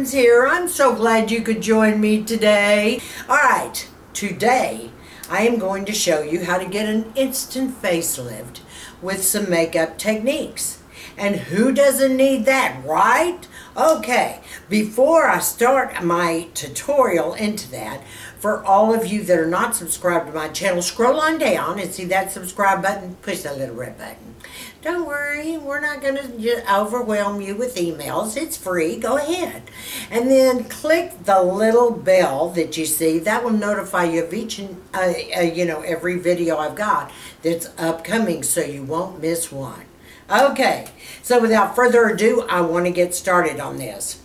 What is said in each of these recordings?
Sharon's here. I'm so glad you could join me today. Alright, today I am going to show you how to get an instant facelift with some makeup techniques. And who doesn't need that, right? Okay, before I start my tutorial into that, for all of you that are not subscribed to my channel, scroll on down and see that subscribe button, push that little red button. Don't worry, we're not going to overwhelm you with emails. It's free. Go ahead. And then click the little bell that you see. That will notify you of each and, every video I've got that's upcoming, so you won't miss one. Okay, so without further ado, I want to get started on this.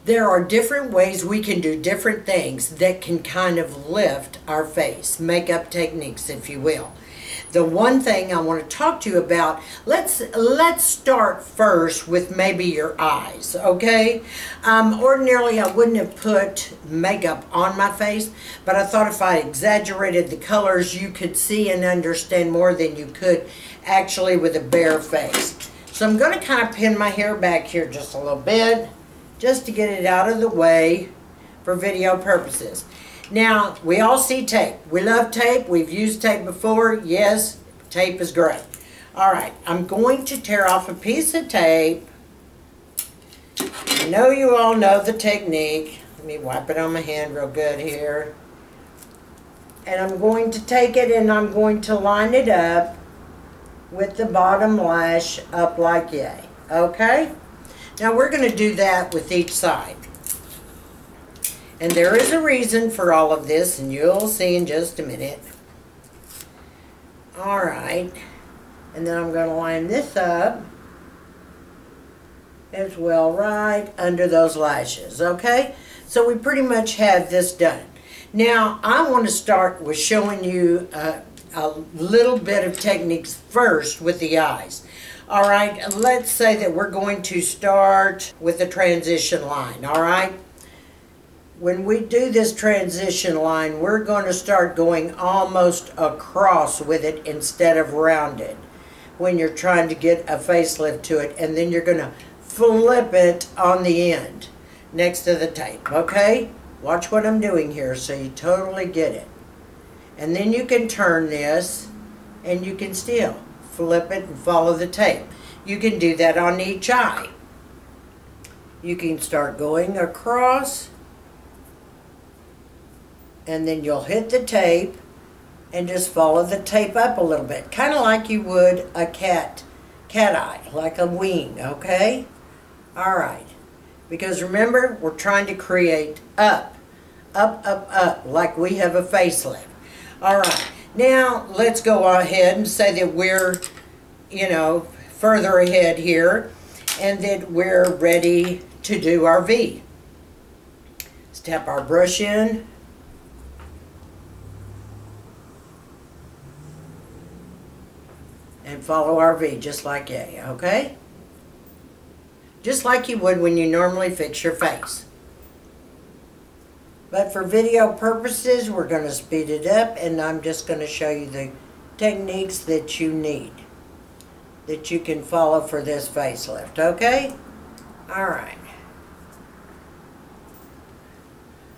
There are different ways we can do different things that can kind of lift our face, makeup techniques, if you will. The one thing I want to talk to you about, let's start first with maybe your eyes, okay? Ordinarily, I wouldn't have put makeup on my face, but I thought if I exaggerated the colors, you could see and understand more than you could actually with a bare face. So I'm going to kind of pin my hair back here just a little bit, just to get it out of the way for video purposes. Now, we all see tape. We love tape. We've used tape before. Yes, tape is great. All right, I'm going to tear off a piece of tape. I know you all know the technique. Let me wipe it on my hand real good here. And I'm going to take it and I'm going to line it up with the bottom lash up like yay. Okay? Now, we're going to do that with each side. And there is a reason for all of this, and you'll see in just a minute. Alright, and then I'm going to line this up as well right under those lashes, okay? So we pretty much have this done. Now, I want to start with showing you a little bit of techniques first with the eyes. Alright, let's say that we're going to start with the transition line, alright? When we do this transition line, we're going to start going almost across with it instead of rounded when you're trying to get a facelift to it. And then you're going to flip it on the end next to the tape, okay? Watch what I'm doing here so you totally get it. And then you can turn this and you can still flip it and follow the tape. You can do that on each eye. You can start going across, and then you'll hit the tape and just follow the tape up a little bit, kind of like you would a cat eye, like a wing, okay? All right, because remember, we're trying to create up, like we have a facelift. All right, now let's go ahead and say that we're, further ahead here and that we're ready to do our V. Let's tap our brush in. And follow our V just like A, okay? Just like you would when you normally fix your face. But for video purposes, we're going to speed it up, and I'm just going to show you the techniques that you need, that you can follow for this facelift, okay? Alright.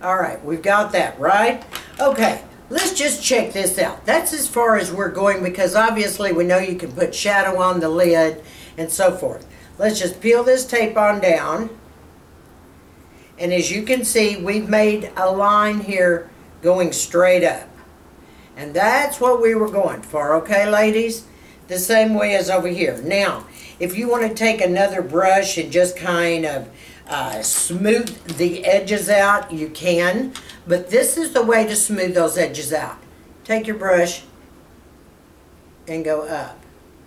Alright, we've got that, right? Okay. Let's just check this out. That's as far as we're going, because obviously we know you can put shadow on the lid and so forth. Let's just peel this tape on down. And as you can see, we've made a line here going straight up. And that's what we were going for, okay, ladies? The same way as over here. Now, if you want to take another brush and just kind of smooth the edges out, you can, but this is the way to smooth those edges out. Take your brush and go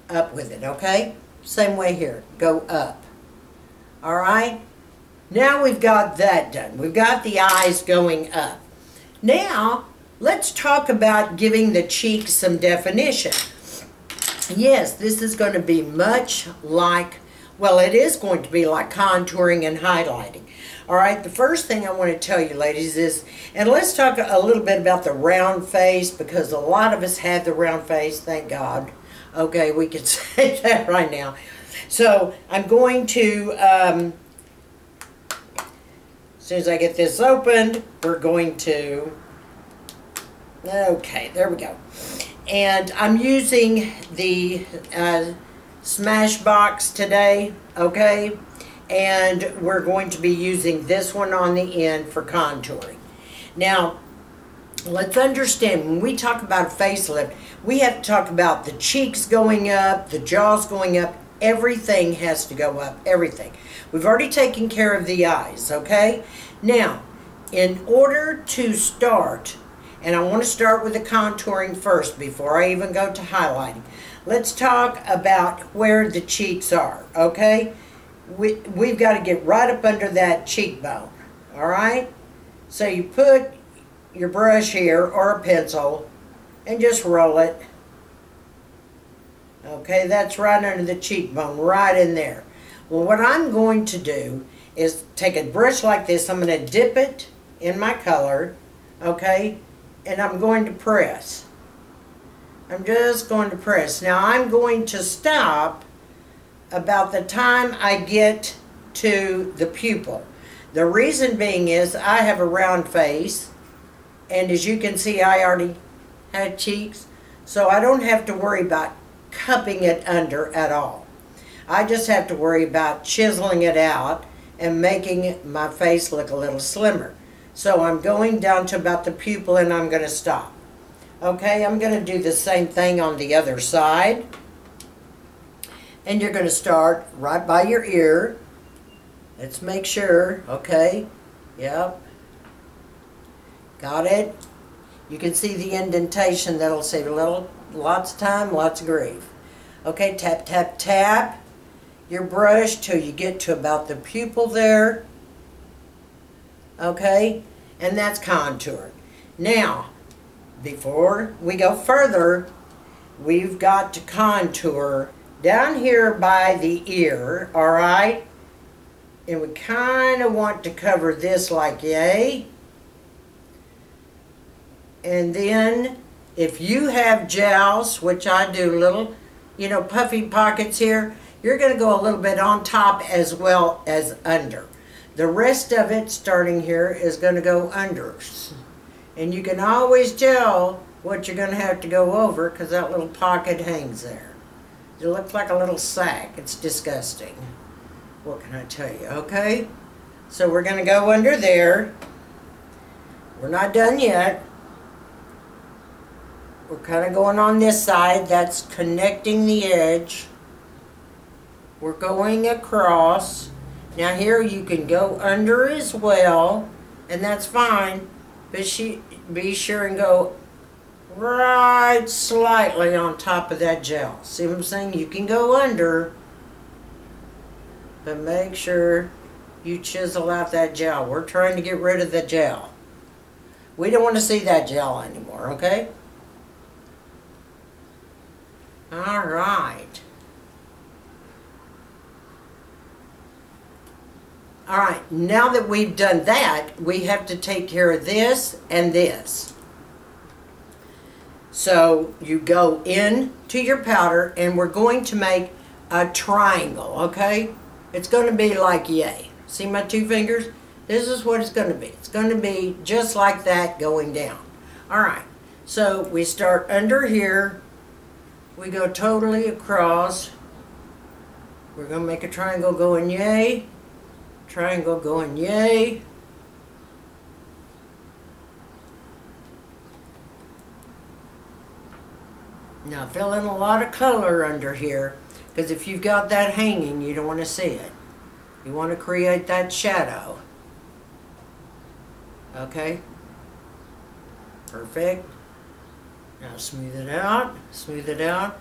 up with it, okay? Same way here, go up. All right, now we've got that done. We've got the eyes going up. Now let's talk about giving the cheeks some definition. Yes, this is going to be much like, well, it is going to be like contouring and highlighting. All right, the first thing I want to tell you, ladies, is, and let's talk a little bit about the round face, because a lot of us have the round face, thank God. Okay, we can say that right now. So I'm going to As soon as I get this opened, we're going to, okay, there we go. And I'm using the Smashbox today, okay? And we're going to be using this one on the end for contouring. Now, let's understand, when we talk about a facelift, we have to talk about the cheeks going up, the jaws going up, everything has to go up, everything. We've already taken care of the eyes, okay? Now, in order to start, and I want to start with the contouring first before I even go to highlighting. Let's talk about where the cheeks are, okay? We've got to get right up under that cheekbone, all right? So you put your brush here or a pencil and just roll it. Okay, that's right under the cheekbone, right in there. Well, what I'm going to do is take a brush like this. I'm going to dip it in my color, okay, and I'm going to press. I'm just going to press. Now, I'm going to stop about the time I get to the pupil. The reason being is I have a round face, and as you can see, I already had cheeks, so I don't have to worry about cupping it under at all. I just have to worry about chiseling it out and making my face look a little slimmer. So I'm going down to about the pupil and I'm going to stop. Okay, I'm going to do the same thing on the other side. And you're going to start right by your ear. Let's make sure, okay, yep. Got it? You can see the indentation. That'll save lots of time, lots of grief. Okay, tap, tap, tap your brush till you get to about the pupil there. Okay, and that's contoured. Now, before we go further, we've got to contour down here by the ear, all right? And we kind of want to cover this like yay. And then, if you have jowls, which I do, little, puffy pockets here, you're going to go a little bit on top as well as under. The rest of it, starting here, is going to go under. And you can always tell what you're going to have to go over because that little pocket hangs there. It looks like a little sack. It's disgusting. What can I tell you, okay? So we're going to go under there. We're not done yet. We're kind of going on this side. That's connecting the edge. We're going across. Now here you can go under as well, and that's fine. But be sure and go right slightly on top of that gel. See what I'm saying? You can go under, but make sure you chisel out that gel. We're trying to get rid of the gel. We don't want to see that gel anymore, okay? All right. All right, now that we've done that, we have to take care of this and this. So you go in to your powder and we're going to make a triangle, okay? It's going to be like yay. See my two fingers? This is what it's going to be. It's going to be just like that going down. All right, so we start under here. We go totally across. We're going to make a triangle going yay. Triangle going yay. Now fill in a lot of color under here, because if you've got that hanging, you don't want to see it. You want to create that shadow. Okay? Perfect. Now smooth it out, smooth it out.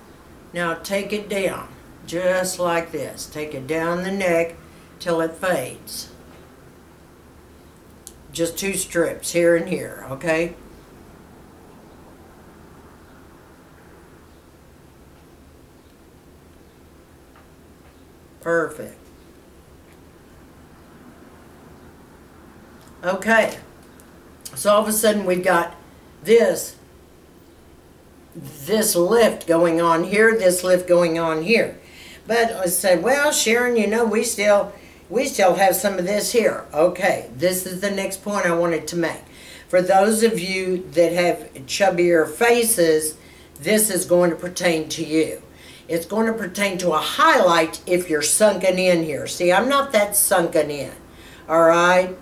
Now take it down, just like this. Take it down the neck till it fades. Just two strips here and here, okay? Perfect. Okay, so all of a sudden we've got this lift going on here, this lift going on here. But let's say, well, Sharon, we still, we still have some of this here. Okay, this is the next point I wanted to make. For those of you that have chubbier faces, this is going to pertain to you. It's going to pertain to a highlight if you're sunken in here. See, I'm not that sunken in, all right?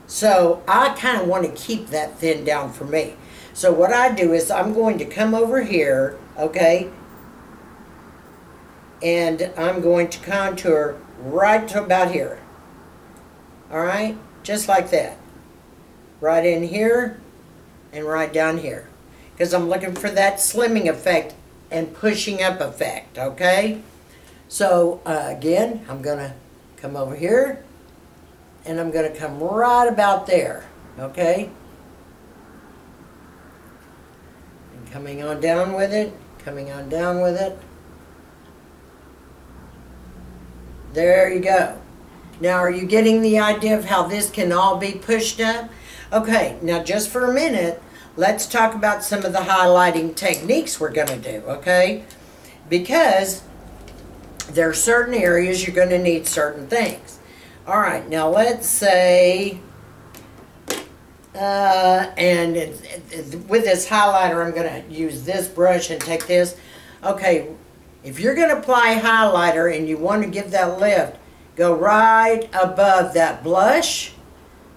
So I kind of want to keep that thin down for me. So what I do is I'm going to come over here, okay, and I'm going to contour right to about here. All right, just like that. Right in here and right down here. Because I'm looking for that slimming effect and pushing up effect, okay? So again, I'm going to come over here and I'm going to come right about there, okay? And coming on down with it, coming on down with it. There you go. Now, are you getting the idea of how this can all be pushed up? Okay, now just for a minute, let's talk about some of the highlighting techniques we're going to do, okay? Because there are certain areas you're going to need certain things. All right, now let's say, with this highlighter, I'm going to use this brush and take this. Okay, if you're going to apply highlighter and you want to give that lift, go right above that blush,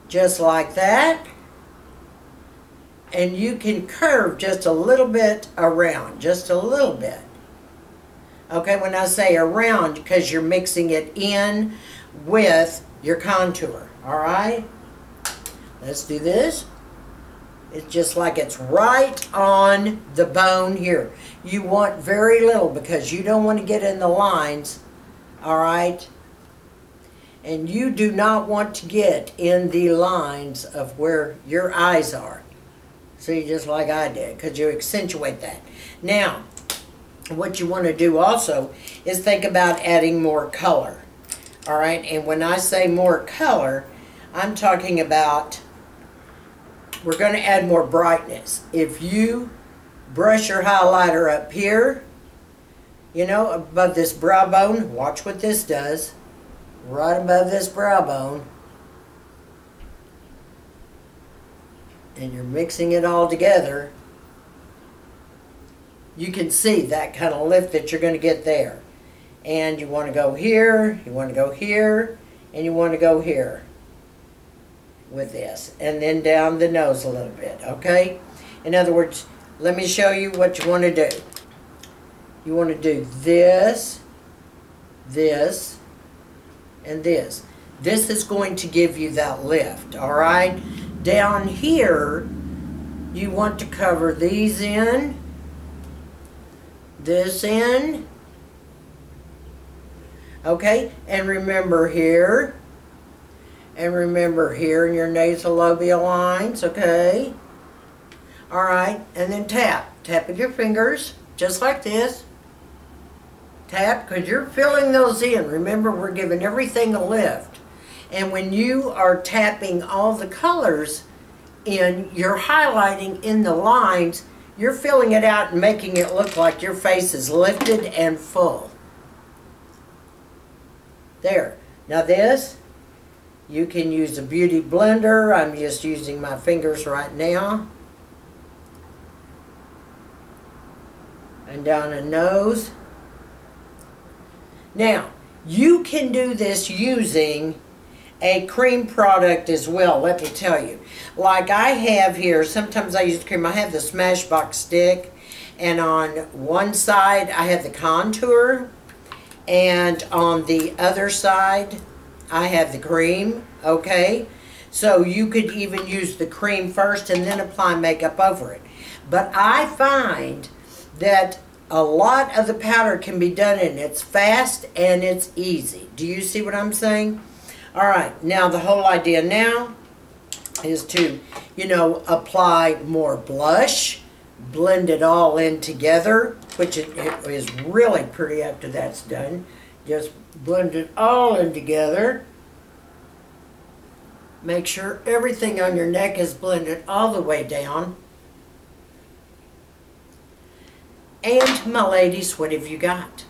just like that. And you can curve just a little bit around, just a little bit. Okay, when I say around, because you're mixing it in with your contour, all right? Let's do this. It's just like it's right on the bone here. You want very little because you don't want to get in the lines, all right? And you do not want to get in the lines of where your eyes are. See, just like I did, because you accentuate that. Now, what you want to do also is think about adding more color. All right, and when I say more color, I'm talking about we're going to add more brightness. If you brush your highlighter up here, you know, above this brow bone, watch what this does. Right above this brow bone. And you're mixing it all together. You can see that kind of lift that you're going to get there. And you want to go here, you want to go here, and you want to go here with this. And then down the nose a little bit, okay? In other words, let me show you what you want to do. You want to do this, this, and this. This is going to give you that lift, all right? Down here, you want to cover these in, this in, okay? And remember here, and remember here in your nasolabial lines, okay? All right, and then tap. Tap with your fingers, just like this. Tap, because you're filling those in. Remember, we're giving everything a lift. And when you are tapping all the colors in, you're highlighting in the lines, you're filling it out and making it look like your face is lifted and full. There. Now this, you can use a beauty blender. I'm just using my fingers right now. And down the nose. Now, you can do this using a cream product as well, let me tell you. Like I have here, sometimes I use cream. I have the Smashbox stick, and on one side I have the contour, and on the other side I have the cream, okay? So you could even use the cream first and then apply makeup over it. But I find that a lot of the powder can be done, and it's fast and it's easy. Do you see what I'm saying? All right, now the whole idea now is to, you know, apply more blush, blend it all in together, which it is really pretty after that's done. Just blend it all in together. Make sure everything on your neck is blended all the way down. And my ladies, what have you got?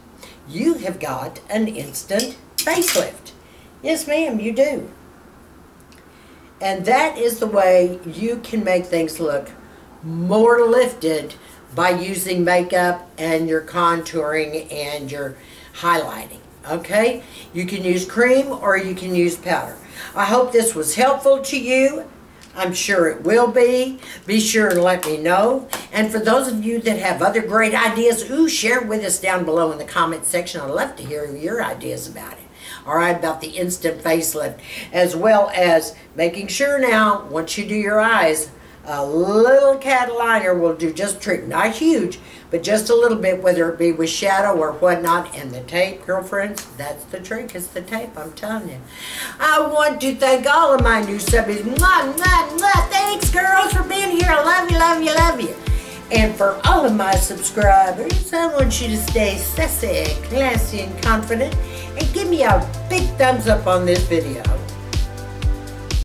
You have got an instant facelift. Yes, ma'am, you do. And that is the way you can make things look more lifted by using makeup and your contouring and your highlighting. Okay? You can use cream or you can use powder. I hope this was helpful to you. I'm sure it will be. Be sure to let me know. And for those of you that have other great ideas, share with us down below in the comment section. I'd love to hear your ideas about it. All right, about the instant facelift, as well as making sure now, once you do your eyes, a little cat liner will do just a trick. Not huge, but just a little bit, whether it be with shadow or whatnot. And the tape, girlfriends, that's the trick. It's the tape, I'm telling you. I want to thank all of my new subbies. Mwah, mwah, mwah. Thanks, girls, for being here. I love you, love you, love you. And for all of my subscribers, I want you to stay sassy, classy, and confident. And give me a big thumbs up on this video.